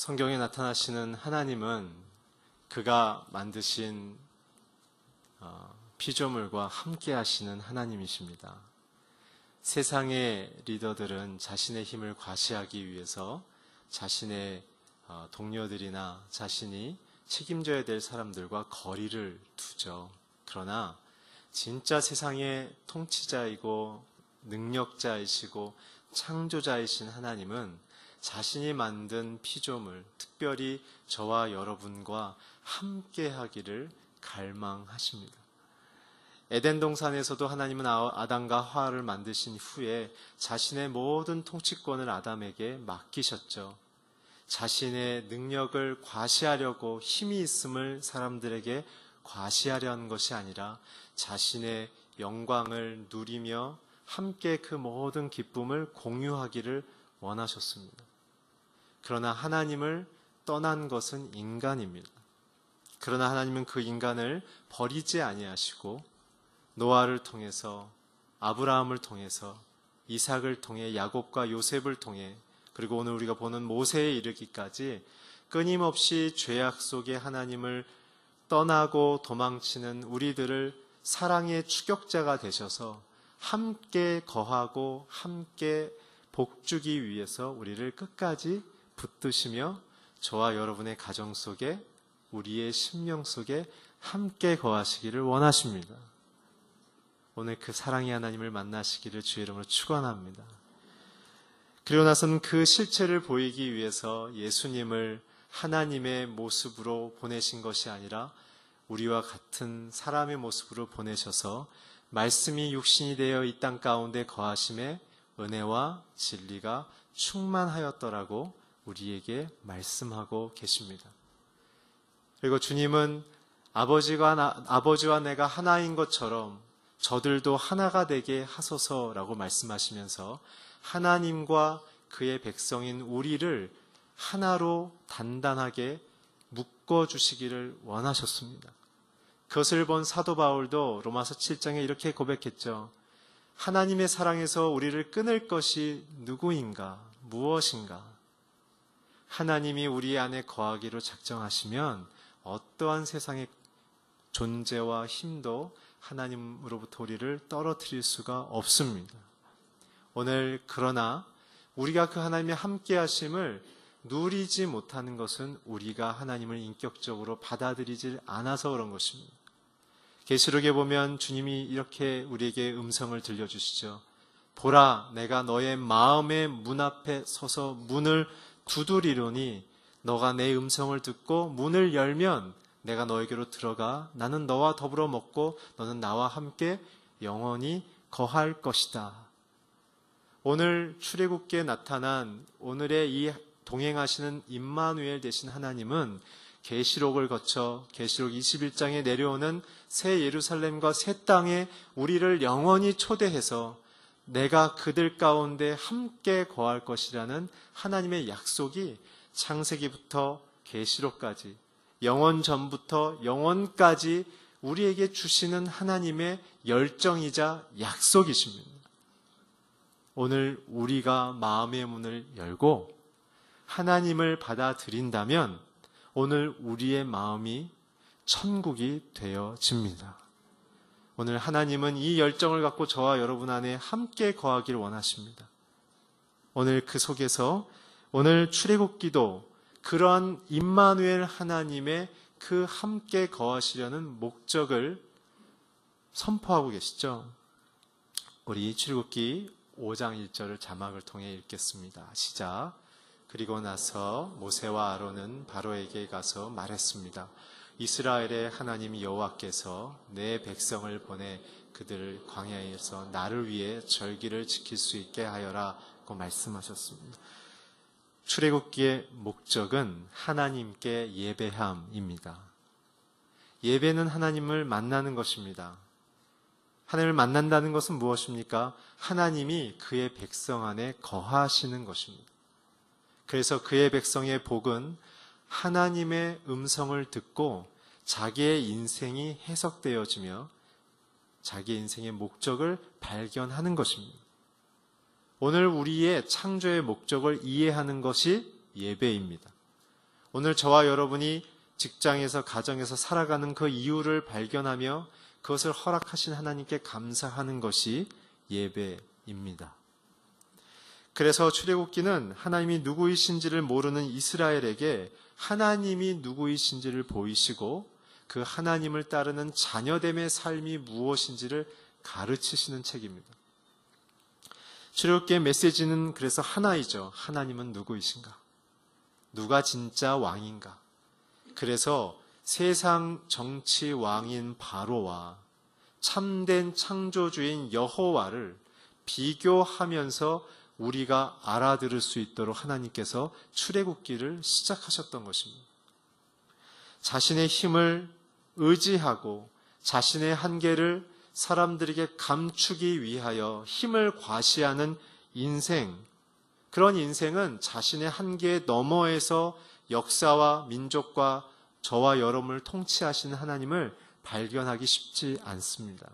성경에 나타나시는 하나님은 그가 만드신 피조물과 함께 하시는 하나님이십니다. 세상의 리더들은 자신의 힘을 과시하기 위해서 자신의 동료들이나 자신이 책임져야 될 사람들과 거리를 두죠. 그러나 진짜 세상의 통치자이고 능력자이시고 창조자이신 하나님은 자신이 만든 피조물, 특별히 저와 여러분과 함께 하기를 갈망하십니다. 에덴 동산에서도 하나님은 아담과 하와를 만드신 후에 자신의 모든 통치권을 아담에게 맡기셨죠. 자신의 능력을 과시하려고 힘이 있음을 사람들에게 과시하려 하는 것이 아니라 자신의 영광을 누리며 함께 그 모든 기쁨을 공유하기를 원하셨습니다. 그러나 하나님을 떠난 것은 인간입니다. 그러나 하나님은 그 인간을 버리지 아니하시고 노아를 통해서, 아브라함을 통해서, 이삭을 통해, 야곱과 요셉을 통해, 그리고 오늘 우리가 보는 모세에 이르기까지 끊임없이 죄악 속에 하나님을 떠나고 도망치는 우리들을 사랑의 추격자가 되셔서 함께 거하고 함께 복주기 위해서 우리를 끝까지 붙드시며 저와 여러분의 가정 속에, 우리의 심령 속에 함께 거하시기를 원하십니다. 오늘 그 사랑의 하나님을 만나시기를 주의 이름으로 축원합니다. 그리고 나서는 그 실체를 보이기 위해서 예수님을 하나님의 모습으로 보내신 것이 아니라 우리와 같은 사람의 모습으로 보내셔서 말씀이 육신이 되어 이 땅 가운데 거하심에 은혜와 진리가 충만하였더라고 우리에게 말씀하고 계십니다. 그리고 주님은 아버지와 내가 하나인 것처럼 저들도 하나가 되게 하소서라고 말씀하시면서 하나님과 그의 백성인 우리를 하나로 단단하게 묶어주시기를 원하셨습니다. 그것을 본 사도 바울도 로마서 7장에 이렇게 고백했죠. 하나님의 사랑에서 우리를 끊을 것이 누구인가, 무엇인가? 하나님이 우리 안에 거하기로 작정하시면 어떠한 세상의 존재와 힘도 하나님으로부터 우리를 떨어뜨릴 수가 없습니다. 오늘 그러나 우리가 그 하나님의 함께 하심을 누리지 못하는 것은 우리가 하나님을 인격적으로 받아들이지 않아서 그런 것입니다. 계시록에 보면 주님이 이렇게 우리에게 음성을 들려주시죠. 보라, 내가 너의 마음의 문 앞에 서서 문을 두드리노니 너가 내 음성을 듣고 문을 열면 내가 너에게로 들어가 나는 너와 더불어 먹고 너는 나와 함께 영원히 거할 것이다. 오늘 출애굽기에 나타난 오늘의 이 동행하시는 임마누엘 되신 하나님은 계시록을 거쳐 계시록 21장에 내려오는 새 예루살렘과 새 땅에 우리를 영원히 초대해서 내가 그들 가운데 함께 거할 것이라는 하나님의 약속이 창세기부터 계시록까지 영원 전부터 영원까지 우리에게 주시는 하나님의 열정이자 약속이십니다. 오늘 우리가 마음의 문을 열고 하나님을 받아들인다면 오늘 우리의 마음이 천국이 되어집니다. 오늘 하나님은 이 열정을 갖고 저와 여러분 안에 함께 거하기를 원하십니다. 오늘 그 속에서 오늘 출애굽기도 그러한 임마누엘 하나님의 그 함께 거하시려는 목적을 선포하고 계시죠. 우리 출애굽기 5장 1절을 자막을 통해 읽겠습니다. 시작. 그리고 나서 모세와 아론은 바로에게 가서 말했습니다. 이스라엘의 하나님 여호와께서 내 백성을 보내 그들을 광야에서 나를 위해 절기를 지킬 수 있게 하여라고 말씀하셨습니다. 출애굽기의 목적은 하나님께 예배함입니다. 예배는 하나님을 만나는 것입니다. 하나님을 만난다는 것은 무엇입니까? 하나님이 그의 백성 안에 거하시는 것입니다. 그래서 그의 백성의 복은 하나님의 음성을 듣고 자기의 인생이 해석되어지며 자기의 인생의 목적을 발견하는 것입니다. 오늘 우리의 창조의 목적을 이해하는 것이 예배입니다. 오늘 저와 여러분이 직장에서 가정에서 살아가는 그 이유를 발견하며 그것을 허락하신 하나님께 감사하는 것이 예배입니다. 그래서 출애굽기는 하나님이 누구이신지를 모르는 이스라엘에게 하나님이 누구이신지를 보이시고 그 하나님을 따르는 자녀됨의 삶이 무엇인지를 가르치시는 책입니다. 출애굽기의 메시지는 그래서 하나이죠. 하나님은 누구이신가? 누가 진짜 왕인가? 그래서 세상 정치 왕인 바로와 참된 창조주인 여호와를 비교하면서 우리가 알아들을 수 있도록 하나님께서 출애굽기를 시작하셨던 것입니다. 자신의 힘을 의지하고 자신의 한계를 사람들에게 감추기 위하여 힘을 과시하는 인생, 그런 인생은 자신의 한계 너머에서 역사와 민족과 저와 여러분을 통치하시는 하나님을 발견하기 쉽지 않습니다.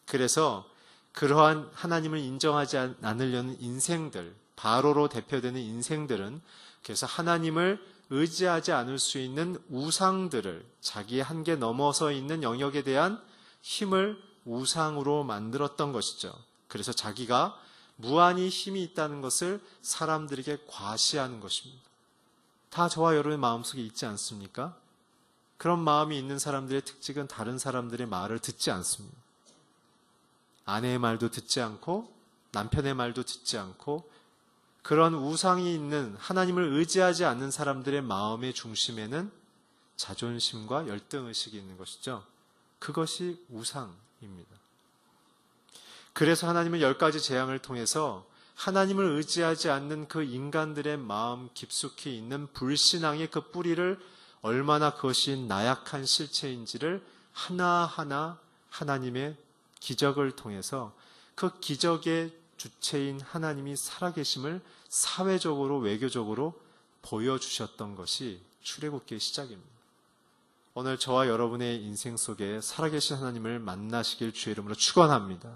그래서 그러한 하나님을 인정하지 않으려는 인생들, 바로로 대표되는 인생들은 그래서 하나님을 의지하지 않을 수 있는 우상들을 자기의 한계 넘어서 있는 영역에 대한 힘을 우상으로 만들었던 것이죠. 그래서 자기가 무한히 힘이 있다는 것을 사람들에게 과시하는 것입니다. 다 저와 여러분의 마음속에 있지 않습니까? 그런 마음이 있는 사람들의 특징은 다른 사람들의 말을 듣지 않습니다. 아내의 말도 듣지 않고 남편의 말도 듣지 않고 그런 우상이 있는 하나님을 의지하지 않는 사람들의 마음의 중심에는 자존심과 열등의식이 있는 것이죠. 그것이 우상입니다. 그래서 하나님은 10가지 재앙을 통해서 하나님을 의지하지 않는 그 인간들의 마음 깊숙이 있는 불신앙의 그 뿌리를 얼마나 그것이 나약한 실체인지를 하나하나 하나님의 기적을 통해서 그 기적의 주체인 하나님이 살아계심을 사회적으로 외교적으로 보여주셨던 것이 출애굽기의 시작입니다. 오늘 저와 여러분의 인생 속에 살아계신 하나님을 만나시길 주의 이름으로 축원합니다.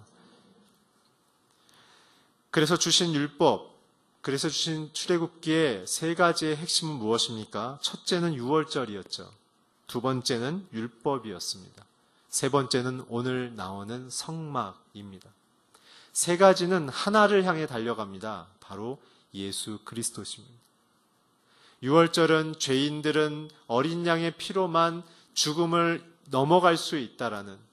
그래서 주신 율법, 그래서 주신 출애굽기의 3가지의 핵심은 무엇입니까? 첫째는 유월절이었죠. 두 번째는 율법이었습니다. 세 번째는 오늘 나오는 성막입니다. 3가지는 하나를 향해 달려갑니다. 바로 예수 그리스도십니다. 유월절은 죄인들은 어린 양의 피로만 죽음을 넘어갈 수 있다라는,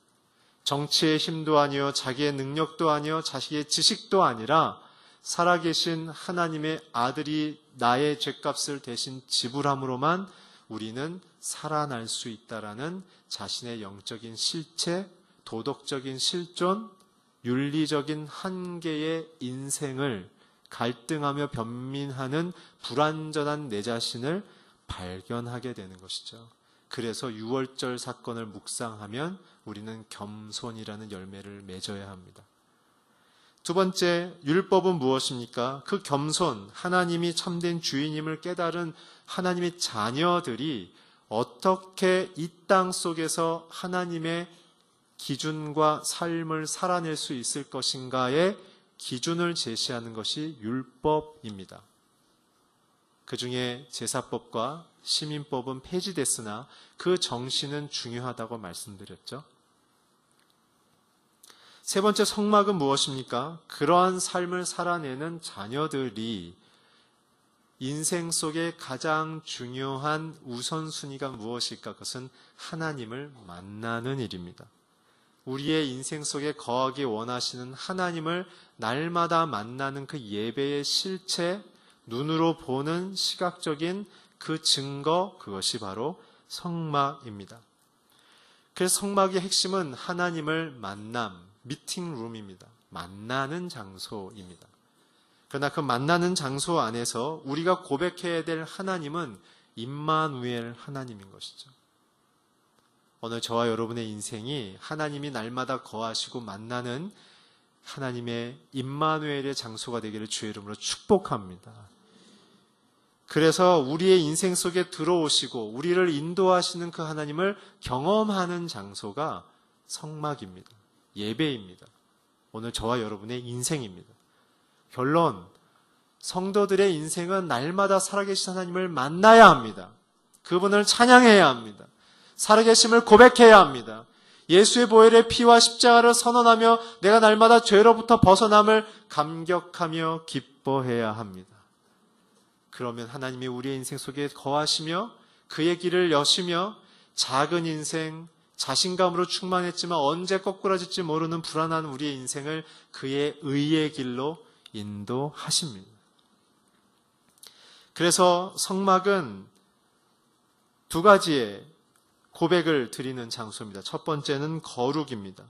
정치의 힘도 아니요 자기의 능력도 아니요 자식의 지식도 아니라 살아계신 하나님의 아들이 나의 죄값을 대신 지불함으로만 우리는 살아날 수 있다라는 자신의 영적인 실체, 도덕적인 실존, 윤리적인 한계의 인생을 갈등하며 변민하는 불완전한 내 자신을 발견하게 되는 것이죠. 그래서 유월절 사건을 묵상하면 우리는 겸손이라는 열매를 맺어야 합니다. 두 번째, 율법은 무엇입니까? 그 겸손, 하나님이 참된 주인임을 깨달은 하나님의 자녀들이 어떻게 이 땅 속에서 하나님의 기준과 삶을 살아낼 수 있을 것인가의 기준을 제시하는 것이 율법입니다. 그 중에 제사법과 시민법은 폐지됐으나 그 정신은 중요하다고 말씀드렸죠. 세 번째, 성막은 무엇입니까? 그러한 삶을 살아내는 자녀들이 인생 속에 가장 중요한 우선순위가 무엇일까? 그것은 하나님을 만나는 일입니다. 우리의 인생 속에 거하기 원하시는 하나님을 날마다 만나는 그 예배의 실체, 눈으로 보는 시각적인 그 증거, 그것이 바로 성막입니다. 그래서 성막의 핵심은 하나님을 만남, 미팅룸입니다. 만나는 장소입니다. 그러나 그 만나는 장소 안에서 우리가 고백해야 될 하나님은 임마누엘 하나님인 것이죠. 오늘 저와 여러분의 인생이 하나님이 날마다 거하시고 만나는 하나님의 임마누엘의 장소가 되기를 주의 이름으로 축복합니다. 그래서 우리의 인생 속에 들어오시고 우리를 인도하시는 그 하나님을 경험하는 장소가 성막입니다. 예배입니다. 오늘 저와 여러분의 인생입니다. 결론, 성도들의 인생은 날마다 살아계신 하나님을 만나야 합니다. 그분을 찬양해야 합니다. 살아계심을 고백해야 합니다. 예수의 보혈의 피와 십자가를 선언하며 내가 날마다 죄로부터 벗어남을 감격하며 기뻐해야 합니다. 그러면 하나님이 우리의 인생 속에 거하시며 그의 길을 여시며 작은 인생, 자신감으로 충만했지만 언제 거꾸러질지 모르는 불안한 우리의 인생을 그의 의의 길로 인도하십니다. 그래서 성막은 두 가지의 고백을 드리는 장소입니다. 첫 번째는 거룩입니다.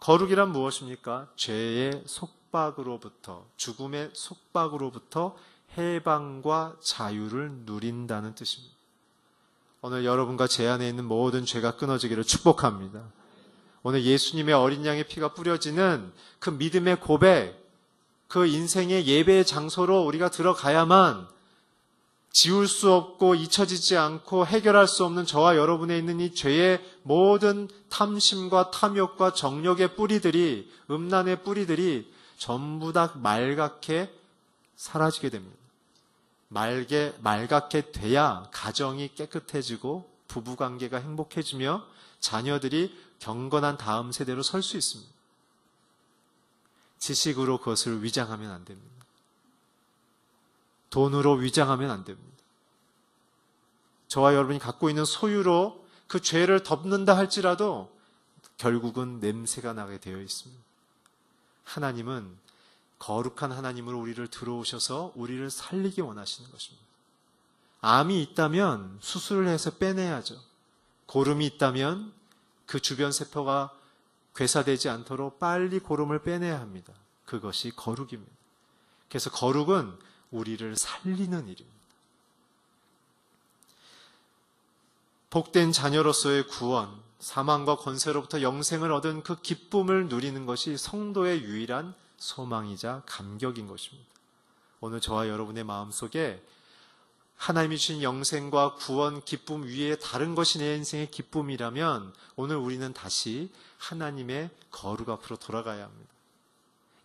거룩이란 무엇입니까? 죄의 속박으로부터, 죽음의 속박으로부터 해방과 자유를 누린다는 뜻입니다. 오늘 여러분과 제 안에 있는 모든 죄가 끊어지기를 축복합니다. 오늘 예수님의 어린 양의 피가 뿌려지는 그 믿음의 고백, 그 인생의 예배의 장소로 우리가 들어가야만 지울 수 없고 잊혀지지 않고 해결할 수 없는 저와 여러분에 있는 이 죄의 모든 탐심과 탐욕과 정욕의 뿌리들이, 음란의 뿌리들이 전부 다 말갛게 사라지게 됩니다. 말갛게 돼야 가정이 깨끗해지고 부부관계가 행복해지며 자녀들이 경건한 다음 세대로 설 수 있습니다. 지식으로 그것을 위장하면 안 됩니다. 돈으로 위장하면 안 됩니다. 저와 여러분이 갖고 있는 소유로 그 죄를 덮는다 할지라도 결국은 냄새가 나게 되어 있습니다. 하나님은 거룩한 하나님으로 우리를 들어오셔서 우리를 살리기 원하시는 것입니다. 암이 있다면 수술을 해서 빼내야죠. 고름이 있다면 그 주변 세포가 괴사되지 않도록 빨리 고름을 빼내야 합니다. 그것이 거룩입니다. 그래서 거룩은 우리를 살리는 일입니다. 복된 자녀로서의 구원, 사망과 권세로부터 영생을 얻은 그 기쁨을 누리는 것이 성도의 유일한 소망이자 감격인 것입니다. 오늘 저와 여러분의 마음속에 하나님이 주신 영생과 구원, 기쁨 위에 다른 것이 내 인생의 기쁨이라면 오늘 우리는 다시 하나님의 거룩 앞으로 돌아가야 합니다.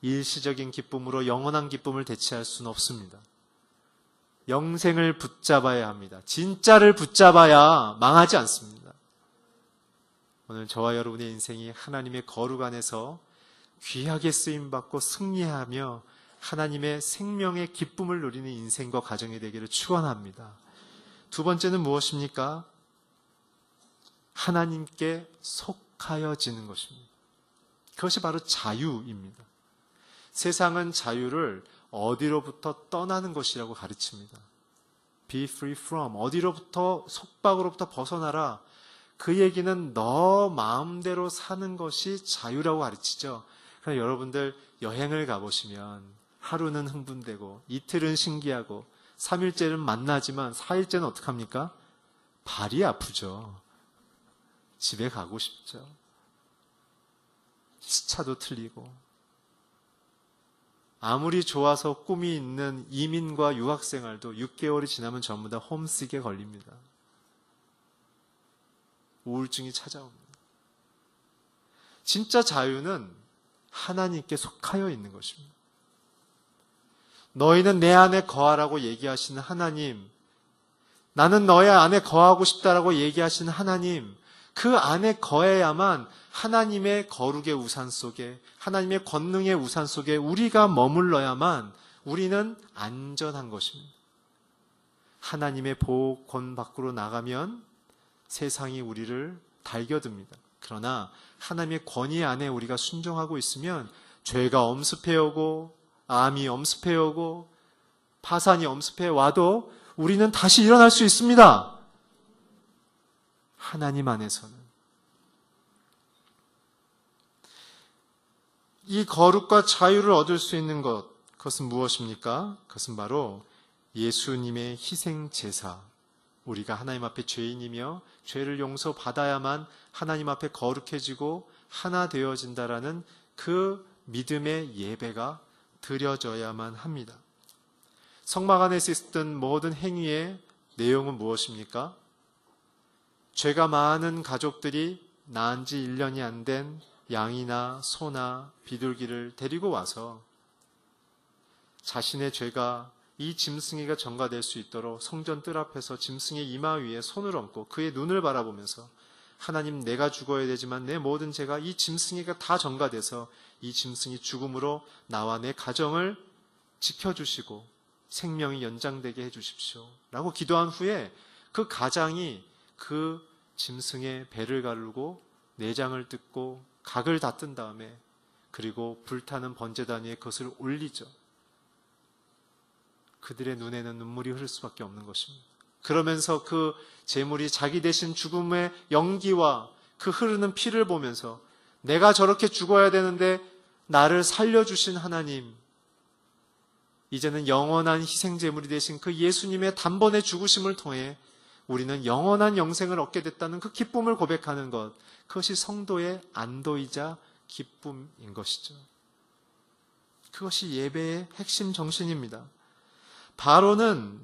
일시적인 기쁨으로 영원한 기쁨을 대체할 수는 없습니다. 영생을 붙잡아야 합니다. 진짜를 붙잡아야 망하지 않습니다. 오늘 저와 여러분의 인생이 하나님의 거룩 안에서 귀하게 쓰임받고 승리하며 하나님의 생명의 기쁨을 누리는 인생과 가정이 되기를 축원합니다. 두 번째는 무엇입니까? 하나님께 속하여지는 것입니다. 그것이 바로 자유입니다. 세상은 자유를 어디로부터 떠나는 것이라고 가르칩니다. Be free from, 어디로부터, 속박으로부터 벗어나라. 그 얘기는 너 마음대로 사는 것이 자유라고 가르치죠. 그러니까 여러분들 여행을 가보시면 하루는 흥분되고 이틀은 신기하고 3일째는 만나지만 4일째는 어떡합니까? 발이 아프죠. 집에 가고 싶죠. 시차도 틀리고 아무리 좋아서 꿈이 있는 이민과 유학생활도 6개월이 지나면 전부 다 홈시크에 걸립니다. 우울증이 찾아옵니다. 진짜 자유는 하나님께 속하여 있는 것입니다. 너희는 내 안에 거하라고 얘기하시는 하나님, 나는 너의 안에 거하고 싶다라고 얘기하시는 하나님, 그 안에 거해야만 하나님의 거룩의 우산 속에, 하나님의 권능의 우산 속에 우리가 머물러야만 우리는 안전한 것입니다. 하나님의 보호권 밖으로 나가면 세상이 우리를 달겨듭니다. 그러나 하나님의 권위 안에 우리가 순종하고 있으면 죄가 엄습해오고 암이 엄습해오고 파산이 엄습해와도 우리는 다시 일어날 수 있습니다. 하나님 안에서는. 이 거룩과 자유를 얻을 수 있는 것, 그것은 무엇입니까? 그것은 바로 예수님의 희생 제사. 우리가 하나님 앞에 죄인이며 죄를 용서받아야만 하나님 앞에 거룩해지고 하나 되어진다라는 그 믿음의 예배가 드려져야만 합니다. 성막 안에서 있었던 모든 행위의 내용은 무엇입니까? 죄가 많은 가족들이 낳은 지 1년이 안 된 양이나 소나 비둘기를 데리고 와서 자신의 죄가 이 짐승이가 전가될 수 있도록 성전 뜰 앞에서 짐승의 이마 위에 손을 얹고 그의 눈을 바라보면서 하나님, 내가 죽어야 되지만 내 모든 죄가 이 짐승이가 다 전가돼서 이 짐승이 죽음으로 나와 내 가정을 지켜주시고 생명이 연장되게 해주십시오 라고 기도한 후에 그 가장이 그 짐승의 배를 가르고 내장을 뜯고 각을 다 뜬 다음에 그리고 불타는 번제단 위에 그것을 올리죠. 그들의 눈에는 눈물이 흐를 수밖에 없는 것입니다. 그러면서 그 제물이 자기 대신 죽음의 연기와 그 흐르는 피를 보면서 내가 저렇게 죽어야 되는데 나를 살려주신 하나님, 이제는 영원한 희생제물이 되신 그 예수님의 단번에 죽으심을 통해 우리는 영원한 영생을 얻게 됐다는 그 기쁨을 고백하는 것, 그것이 성도의 안도이자 기쁨인 것이죠. 그것이 예배의 핵심 정신입니다. 바로는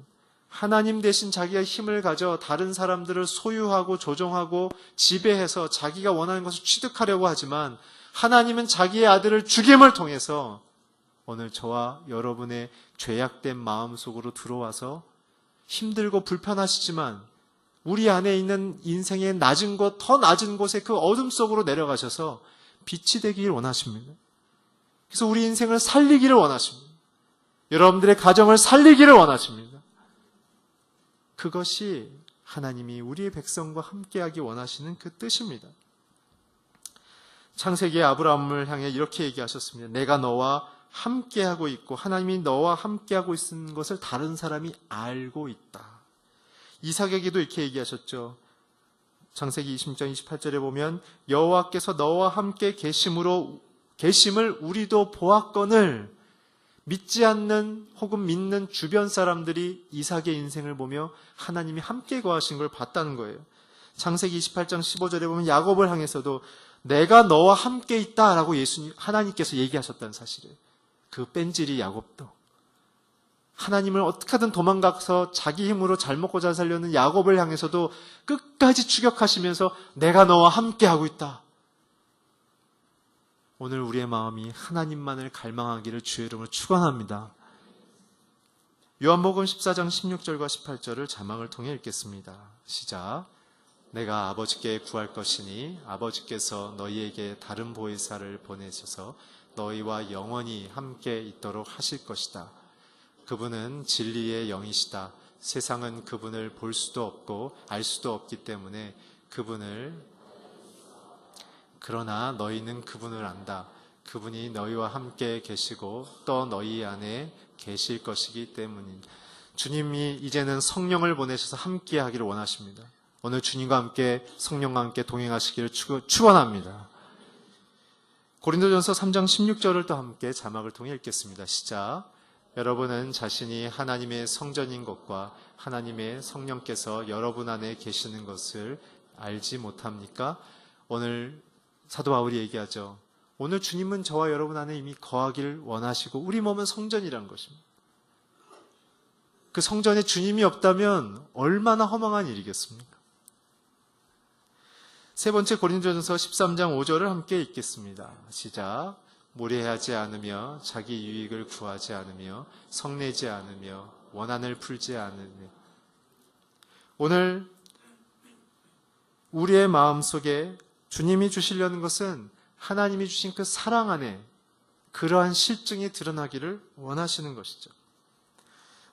하나님 대신 자기가 힘을 가져 다른 사람들을 소유하고 조종하고 지배해서 자기가 원하는 것을 취득하려고 하지만 하나님은 자기의 아들을 죽임을 통해서 오늘 저와 여러분의 죄악된 마음 속으로 들어와서 힘들고 불편하시지만 우리 안에 있는 인생의 낮은 곳, 더 낮은 곳에 그 어둠 속으로 내려가셔서 빛이 되기를 원하십니다. 그래서 우리 인생을 살리기를 원하십니다. 여러분들의 가정을 살리기를 원하십니다. 그것이 하나님이 우리의 백성과 함께하기 원하시는 그 뜻입니다. 창세기의 아브라함을 향해 이렇게 얘기하셨습니다. 내가 너와 함께하고 있고 하나님이 너와 함께하고 있는 것을 다른 사람이 알고 있다. 이삭에게도 이렇게 얘기하셨죠. 창세기 20장 28절에 보면 여호와께서 너와 함께 계심을 우리도 보았거늘, 믿지 않는 혹은 믿는 주변 사람들이 이삭의 인생을 보며 하나님이 함께 거하신 걸 봤다는 거예요. 창세기 28장 15절에 보면 야곱을 향해서도 내가 너와 함께 있다라고 하나님께서 얘기하셨다는 사실이에요. 그 뺀질이 야곱도 하나님을 어떻게든 도망가서 자기 힘으로 잘 먹고 잘 살려는 야곱을 향해서도 끝까지 추격하시면서 내가 너와 함께하고 있다. 오늘 우리의 마음이 하나님만을 갈망하기를 주의 이름으로 축원합니다. 요한복음 14장 16절과 18절을 자막을 통해 읽겠습니다. 시작. 내가 아버지께 구할 것이니 아버지께서 너희에게 다른 보혜사를 보내셔서 너희와 영원히 함께 있도록 하실 것이다. 그분은 진리의 영이시다. 세상은 그분을 볼 수도 없고 알 수도 없기 때문에 그러나 너희는 그분을 안다. 그분이 너희와 함께 계시고 또 너희 안에 계실 것이기 때문입니다. 주님이 이제는 성령을 보내셔서 함께 하기를 원하십니다. 오늘 주님과 함께 성령과 함께 동행하시기를 축원합니다. 고린도전서 3장 16절을 또 함께 자막을 통해 읽겠습니다. 시작. 여러분은 자신이 하나님의 성전인 것과 하나님의 성령께서 여러분 안에 계시는 것을 알지 못합니까? 오늘 사도 바울이 얘기하죠. 오늘 주님은 저와 여러분 안에 이미 거하기를 원하시고 우리 몸은 성전이라는 것입니다. 그 성전에 주님이 없다면 얼마나 허망한 일이겠습니까? 세 번째 고린도전서 13장 5절을 함께 읽겠습니다. 시작. 무례하지 않으며 자기 유익을 구하지 않으며 성내지 않으며 원한을 풀지 않으며. 오늘 우리의 마음속에 주님이 주시려는 것은 하나님이 주신 그 사랑 안에 그러한 실증이 드러나기를 원하시는 것이죠.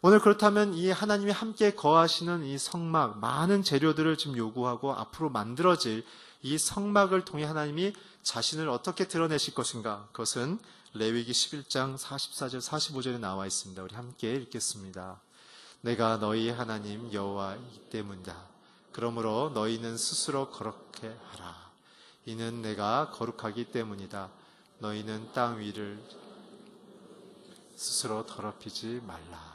오늘 그렇다면 이 하나님이 함께 거하시는 이 성막, 많은 재료들을 지금 요구하고 앞으로 만들어질 이 성막을 통해 하나님이 자신을 어떻게 드러내실 것인가? 그것은 레위기 11장 44절 45절에 나와 있습니다. 우리 함께 읽겠습니다. 내가 너희 하나님 여호와이기 때문이다. 그러므로 너희는 스스로 거룩해 하라. 이는 내가 거룩하기 때문이다. 너희는 땅 위를 스스로 더럽히지 말라.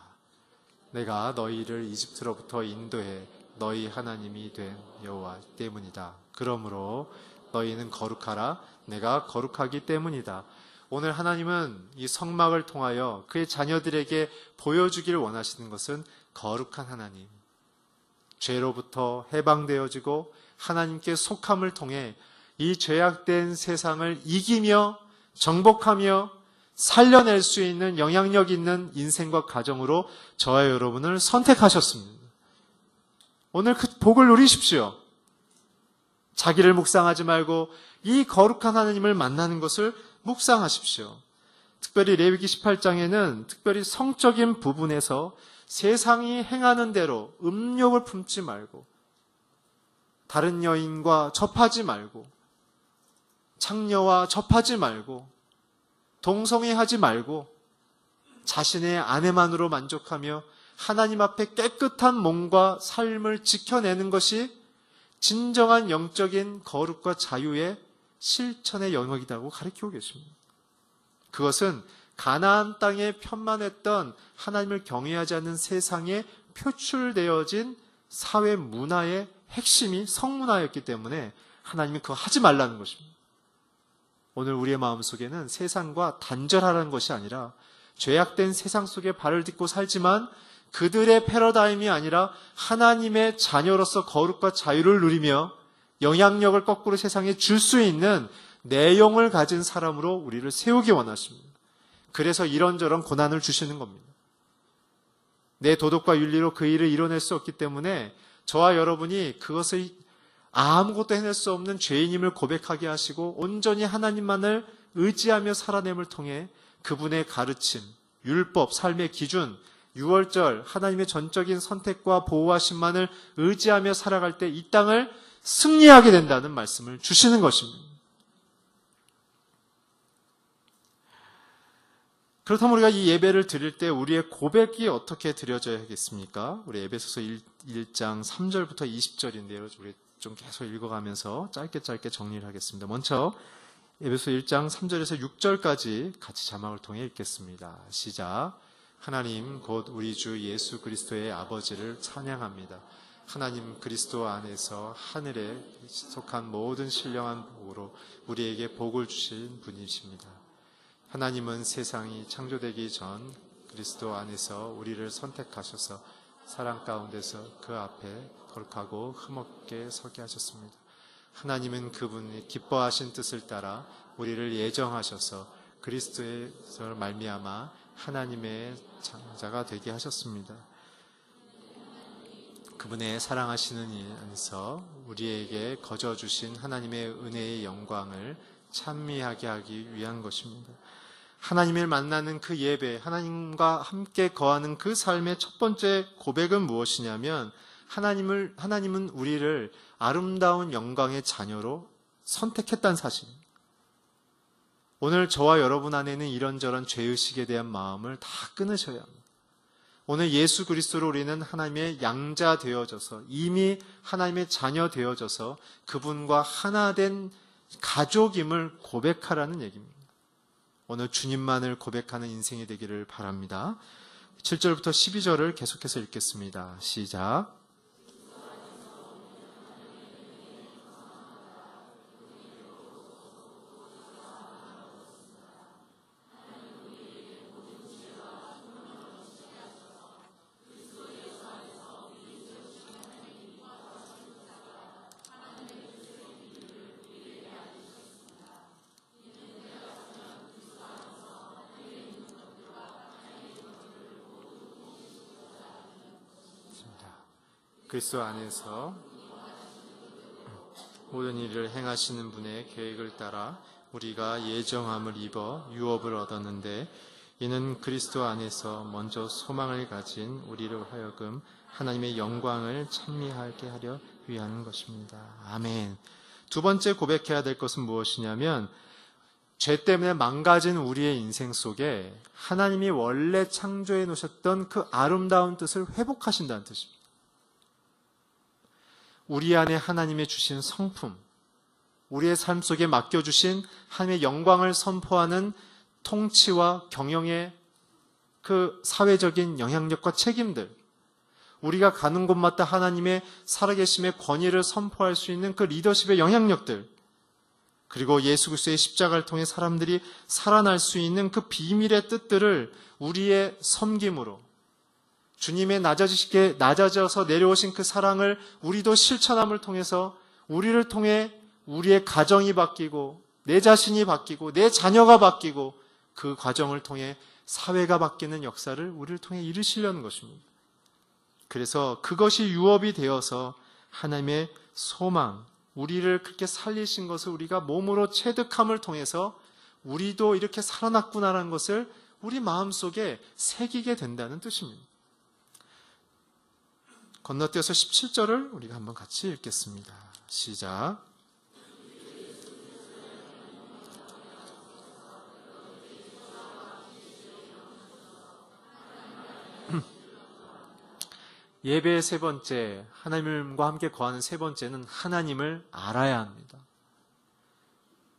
내가 너희를 이집트로부터 인도해 너희 하나님이 된 여호와 때문이다. 그러므로 너희는 거룩하라. 내가 거룩하기 때문이다. 오늘 하나님은 이 성막을 통하여 그의 자녀들에게 보여주기를 원하시는 것은 거룩한 하나님, 죄로부터 해방되어지고 하나님께 속함을 통해 이 죄악된 세상을 이기며 정복하며 살려낼 수 있는 영향력 있는 인생과 가정으로 저와 여러분을 선택하셨습니다. 오늘 그 복을 누리십시오. 자기를 묵상하지 말고 이 거룩한 하나님을 만나는 것을 묵상하십시오. 특별히 레위기 18장에는 특별히 성적인 부분에서 세상이 행하는 대로 음욕을 품지 말고 다른 여인과 접하지 말고 창녀와 접하지 말고 동성애하지 말고 자신의 아내만으로 만족하며 하나님 앞에 깨끗한 몸과 삶을 지켜내는 것이 진정한 영적인 거룩과 자유의 실천의 영역이라고 가르치고 계십니다. 그것은 가나안 땅에 편만했던 하나님을 경외하지 않는 세상에 표출되어진 사회 문화의 핵심이 성문화였기 때문에 하나님이 그거 하지 말라는 것입니다. 오늘 우리의 마음속에는 세상과 단절하라는 것이 아니라 죄악된 세상 속에 발을 딛고 살지만 그들의 패러다임이 아니라 하나님의 자녀로서 거룩과 자유를 누리며 영향력을 거꾸로 세상에 줄 수 있는 내용을 가진 사람으로 우리를 세우기 원하십니다. 그래서 이런저런 고난을 주시는 겁니다. 내 도덕과 윤리로 그 일을 이뤄낼 수 없기 때문에 저와 여러분이 그것을 아무것도 해낼 수 없는 죄인임을 고백하게 하시고 온전히 하나님만을 의지하며 살아냄을 통해 그분의 가르침, 율법, 삶의 기준, 유월절, 하나님의 전적인 선택과 보호하심만을 의지하며 살아갈 때 이 땅을 승리하게 된다는 말씀을 주시는 것입니다. 그렇다면 우리가 이 예배를 드릴 때 우리의 고백이 어떻게 드려져야 하겠습니까? 우리 에베소서 1장 3절부터 20절인데요. 우리 좀 계속 읽어가면서 짧게 정리를 하겠습니다. 먼저 에베소 1장 3절에서 6절까지 같이 자막을 통해 읽겠습니다. 시작. 하나님 곧 우리 주 예수 그리스도의 아버지를 찬양합니다. 하나님 그리스도 안에서 하늘에 속한 모든 신령한 복으로 우리에게 복을 주신 분이십니다. 하나님은 세상이 창조되기 전 그리스도 안에서 우리를 선택하셔서 사랑 가운데서 그 앞에 거룩하고 흠없게 서게 하셨습니다. 하나님은 그분이 기뻐하신 뜻을 따라 우리를 예정하셔서 그리스도에서 말미암아 하나님의 장자가 되게 하셨습니다. 그분의 사랑하시는 일 안에서 우리에게 거저 주신 하나님의 은혜의 영광을 찬미하게 하기 위한 것입니다. 하나님을 만나는 그 예배, 하나님과 함께 거하는 그 삶의 첫 번째 고백은 무엇이냐면 하나님은 우리를 아름다운 영광의 자녀로 선택했다는 사실입니다. 오늘 저와 여러분 안에는 이런저런 죄의식에 대한 마음을 다 끊으셔야 합니다. 오늘 예수 그리스도로 우리는 하나님의 양자 되어져서 이미 하나님의 자녀 되어져서 그분과 하나 된 가족임을 고백하라는 얘기입니다. 오늘 주님만을 고백하는 인생이 되기를 바랍니다. 7절부터 12절을 계속해서 읽겠습니다. 시작. 그리스도 안에서 모든 일을 행하시는 분의 계획을 따라 우리가 예정함을 입어 유업을 얻었는데 이는 그리스도 안에서 먼저 소망을 가진 우리로 하여금 하나님의 영광을 찬미하게 하려 위하는 것입니다. 아멘. 두 번째 고백해야 될 것은 무엇이냐면 죄 때문에 망가진 우리의 인생 속에 하나님이 원래 창조해 놓으셨던 그 아름다운 뜻을 회복하신다는 뜻입니다. 우리 안에 하나님의 주신 성품, 우리의 삶 속에 맡겨주신 하나님의 영광을 선포하는 통치와 경영의 그 사회적인 영향력과 책임들, 우리가 가는 곳마다 하나님의 살아계심의 권위를 선포할 수 있는 그 리더십의 영향력들, 그리고 예수 그리스도의 십자가를 통해 사람들이 살아날 수 있는 그 비밀의 뜻들을 우리의 섬김으로 주님의 낮아져서 내려오신 그 사랑을 우리도 실천함을 통해서 우리를 통해 우리의 가정이 바뀌고 내 자신이 바뀌고 내 자녀가 바뀌고 그 과정을 통해 사회가 바뀌는 역사를 우리를 통해 이루시려는 것입니다. 그래서 그것이 유업이 되어서 하나님의 소망, 우리를 그렇게 살리신 것을 우리가 몸으로 체득함을 통해서 우리도 이렇게 살아났구나라는 것을 우리 마음속에 새기게 된다는 뜻입니다. 건너뛰어서 17절을 우리가 한번 같이 읽겠습니다. 시작. 예배의 세 번째, 하나님과 함께 거하는 세 번째는 하나님을 알아야 합니다.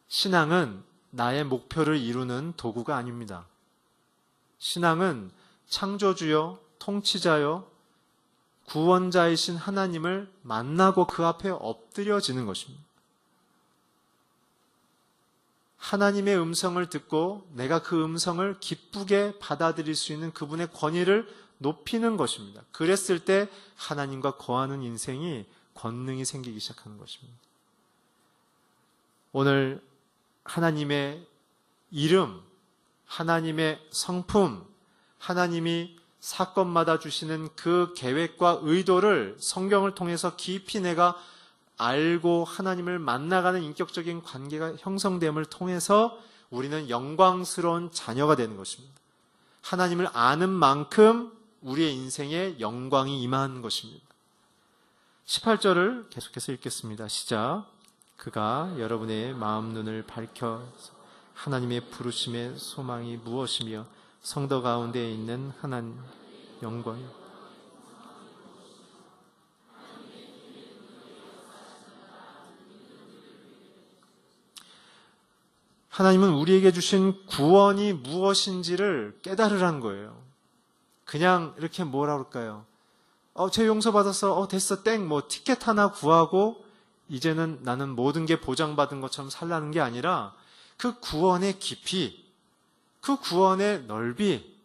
신앙은 나의 목표를 이루는 도구가 아닙니다. 신앙은 창조주요, 통치자요, 구원자이신 하나님을 만나고 그 앞에 엎드려지는 것입니다. 하나님의 음성을 듣고 내가 그 음성을 기쁘게 받아들일 수 있는 그분의 권위를 높이는 것입니다. 그랬을 때 하나님과 거하는 인생이 권능이 생기기 시작하는 것입니다. 오늘 하나님의 이름, 하나님의 성품, 하나님이 사건마다 주시는 그 계획과 의도를 성경을 통해서 깊이 내가 알고 하나님을 만나가는 인격적인 관계가 형성됨을 통해서 우리는 영광스러운 자녀가 되는 것입니다. 하나님을 아는 만큼 우리의 인생에 영광이 임하는 것입니다. 18절을 계속해서 읽겠습니다. 시작. 그가 여러분의 마음 눈을 밝혀 하나님의 부르심의 소망이 무엇이며 성도 가운데 있는 하나님 영광이 하나님은 우리에게 주신 구원이 무엇인지를 깨달으라는 거예요. 그냥 이렇게 뭐라 그럴까요? 죄 용서받았어. 됐어. 땡. 티켓 하나 구하고 이제는 나는 모든 게 보장받은 것처럼 살라는 게 아니라 그 구원의 깊이, 그 구원의 넓이,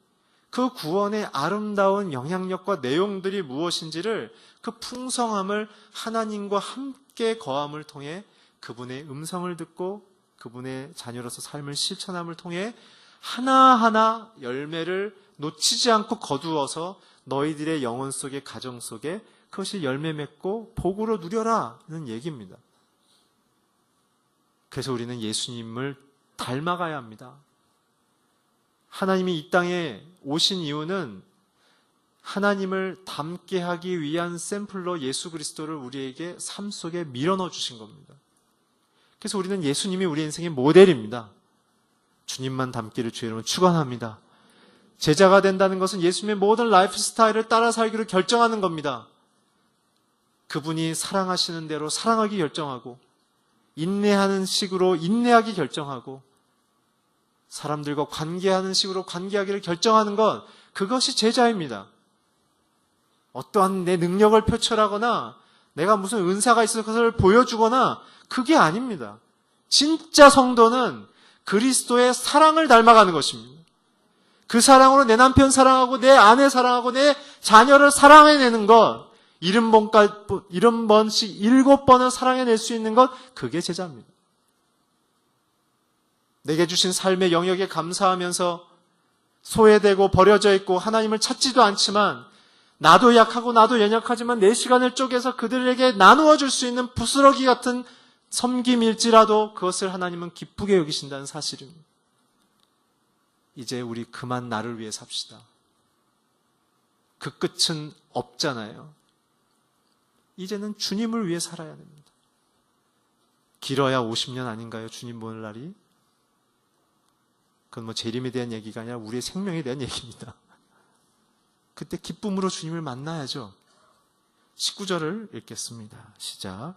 그 구원의 아름다운 영향력과 내용들이 무엇인지를 그 풍성함을 하나님과 함께 거함을 통해 그분의 음성을 듣고 그분의 자녀로서 삶을 실천함을 통해 하나하나 열매를 놓치지 않고 거두어서 너희들의 영혼 속에 가정 속에 그것이 열매 맺고 복으로 누려라는 얘기입니다. 그래서 우리는 예수님을 닮아가야 합니다. 하나님이 이 땅에 오신 이유는 하나님을 닮게 하기 위한 샘플로 예수 그리스도를 우리에게 삶 속에 밀어넣어 주신 겁니다. 그래서 우리는 예수님이 우리 인생의 모델입니다. 주님만 닮기를 주의 이름으로 축원합니다. 제자가 된다는 것은 예수님의 모든 라이프 스타일을 따라 살기로 결정하는 겁니다. 그분이 사랑하시는 대로 사랑하기 결정하고 인내하는 식으로 인내하기 결정하고 사람들과 관계하는 식으로 관계하기를 결정하는 것, 그것이 제자입니다. 어떠한 내 능력을 표출하거나 내가 무슨 은사가 있어서 그것을 보여주거나 그게 아닙니다. 진짜 성도는 그리스도의 사랑을 닮아가는 것입니다. 그 사랑으로 내 남편 사랑하고 내 아내 사랑하고 내 자녀를 사랑해내는 것, 70번씩 7번을 사랑해낼 수 있는 것, 그게 제자입니다. 내게 주신 삶의 영역에 감사하면서 소외되고 버려져 있고 하나님을 찾지도 않지만 나도 약하고 나도 연약하지만 내 시간을 쪼개서 그들에게 나누어 줄 수 있는 부스러기 같은 섬김일지라도 그것을 하나님은 기쁘게 여기신다는 사실입니다. 이제 우리 그만 나를 위해 삽시다. 그 끝은 없잖아요. 이제는 주님을 위해 살아야 됩니다. 길어야 50년 아닌가요? 주님 보는 날이? 그건 재림에 대한 얘기가 아니라 우리의 생명에 대한 얘기입니다. 그때 기쁨으로 주님을 만나야죠. 19절을 읽겠습니다. 시작.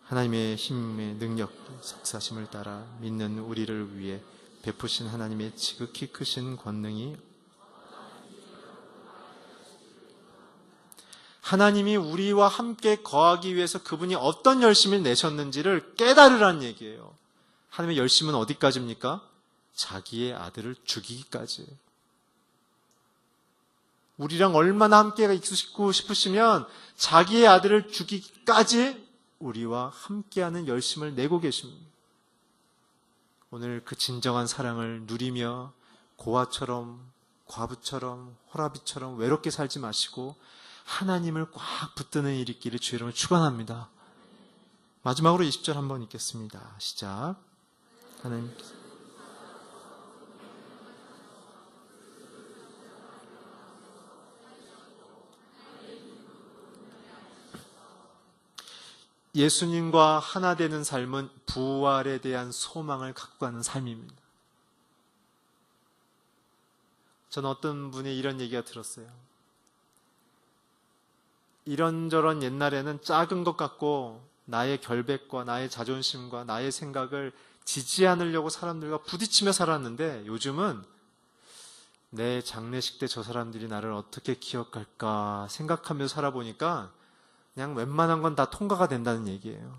하나님의 힘의 능력, 역사심을 따라 믿는 우리를 위해 베푸신 하나님의 지극히 크신 권능이 하나님이 우리와 함께 거하기 위해서 그분이 어떤 열심을 내셨는지를 깨달으라는 얘기예요. 하나님의 열심은 어디까지입니까? 자기의 아들을 죽이기까지. 우리랑 얼마나 함께 있고 싶으시면 자기의 아들을 죽이기까지 우리와 함께하는 열심을 내고 계십니다. 오늘 그 진정한 사랑을 누리며 고아처럼, 과부처럼, 호라비처럼 외롭게 살지 마시고 하나님을 꽉 붙드는 일이 있기를 주의 이름으로 축원합니다. 마지막으로 20절 한번 읽겠습니다. 시작. 하나님께서 예수님과 하나 되는 삶은 부활에 대한 소망을 갖고 가는 삶입니다. 저는 어떤 분이 이런 얘기가 들었어요. 이런저런 옛날에는 작은 것 갖고 나의 결백과 나의 자존심과 나의 생각을 지지 않으려고 사람들과 부딪히며 살았는데 요즘은 내 장례식 때 저 사람들이 나를 어떻게 기억할까 생각하며 살아보니까 그냥 웬만한 건 다 통과가 된다는 얘기예요.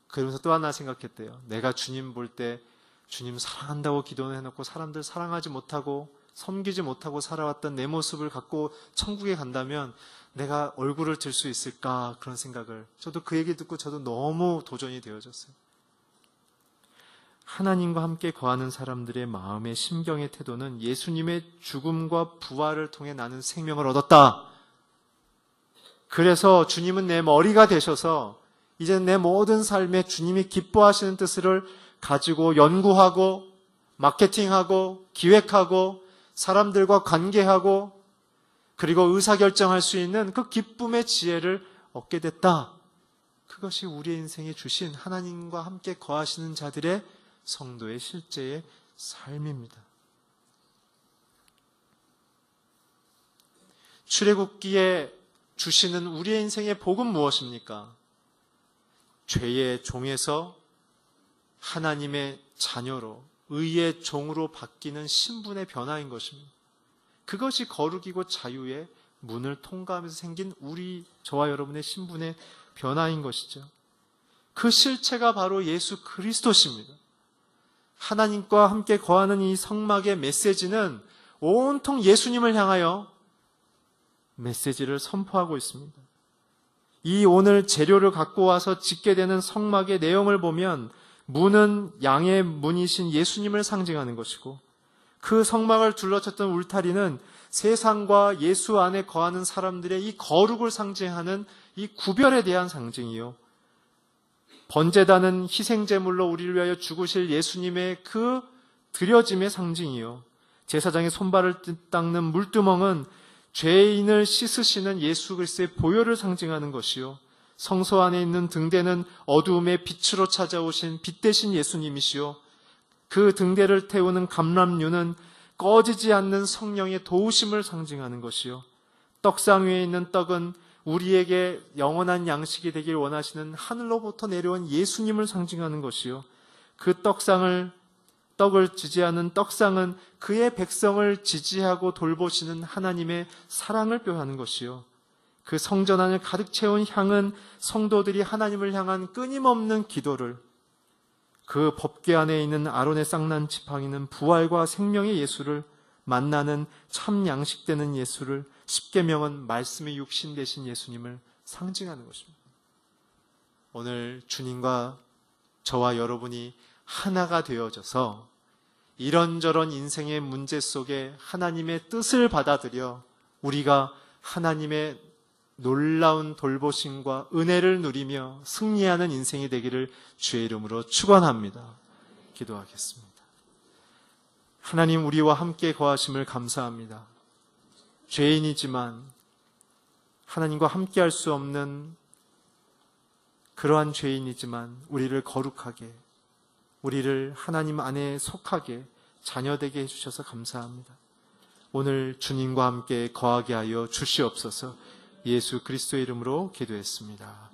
그러면서 또 하나 생각했대요. 내가 주님 볼 때 주님 사랑한다고 기도는 해놓고 사람들 사랑하지 못하고 섬기지 못하고 살아왔던 내 모습을 갖고 천국에 간다면 내가 얼굴을 들 수 있을까 그런 생각을 저도 그 얘기 듣고 저도 너무 도전이 되어졌어요. 하나님과 함께 거하는 사람들의 마음의 심경의 태도는 예수님의 죽음과 부활을 통해 나는 생명을 얻었다. 그래서 주님은 내 머리가 되셔서 이제 내 모든 삶에 주님이 기뻐하시는 뜻을 가지고 연구하고 마케팅하고 기획하고 사람들과 관계하고 그리고 의사결정할 수 있는 그 기쁨의 지혜를 얻게 됐다. 그것이 우리의 인생에 주신 하나님과 함께 거하시는 자들의 성도의 실제의 삶입니다. 출애굽기에 주시는 우리의 인생의 복은 무엇입니까? 죄의 종에서 하나님의 자녀로 의의 종으로 바뀌는 신분의 변화인 것입니다. 그것이 거룩이고 자유의 문을 통과하면서 생긴 저와 여러분의 신분의 변화인 것이죠. 그 실체가 바로 예수 그리스도십니다. 하나님과 함께 거하는 이 성막의 메시지는 온통 예수님을 향하여 메시지를 선포하고 있습니다. 이 오늘 재료를 갖고 와서 짓게 되는 성막의 내용을 보면 문은 양의 문이신 예수님을 상징하는 것이고 그 성막을 둘러쳤던 울타리는 세상과 예수 안에 거하는 사람들의 이 거룩을 상징하는 이 구별에 대한 상징이요. 번제단은 희생제물로 우리를 위하여 죽으실 예수님의 그 드려짐의 상징이요. 제사장의 손발을 닦는 물두멍은 죄인을 씻으시는 예수 그리스도의 보혈을 상징하는 것이요. 성소 안에 있는 등대는 어두움의 빛으로 찾아오신 빛 대신 예수님이시요. 그 등대를 태우는 감람류는 꺼지지 않는 성령의 도우심을 상징하는 것이요. 떡상 위에 있는 떡은 우리에게 영원한 양식이 되길 원하시는 하늘로부터 내려온 예수님을 상징하는 것이요. 그 떡을 지지하는 떡상은 그의 백성을 지지하고 돌보시는 하나님의 사랑을 표하는 것이요. 그 성전 안을 가득 채운 향은 성도들이 하나님을 향한 끊임없는 기도를, 그 법궤 안에 있는 아론의 쌍난 지팡이는 부활과 생명의 예수를 만나는 참 양식되는 예수를, 십계명은 말씀의 육신 되신 예수님을 상징하는 것입니다. 오늘 주님과 저와 여러분이 하나가 되어져서 이런저런 인생의 문제 속에 하나님의 뜻을 받아들여 우리가 하나님의 놀라운 돌보심과 은혜를 누리며 승리하는 인생이 되기를 주의 이름으로 축원합니다. 기도하겠습니다. 하나님, 우리와 함께 거하심을 감사합니다. 죄인이지만 하나님과 함께 할 수 없는 그러한 죄인이지만 우리를 거룩하게, 우리를 하나님 안에 속하게 자녀되게 해주셔서 감사합니다. 오늘 주님과 함께 거하게 하여 주시옵소서. 예수 그리스도의 이름으로 기도했습니다.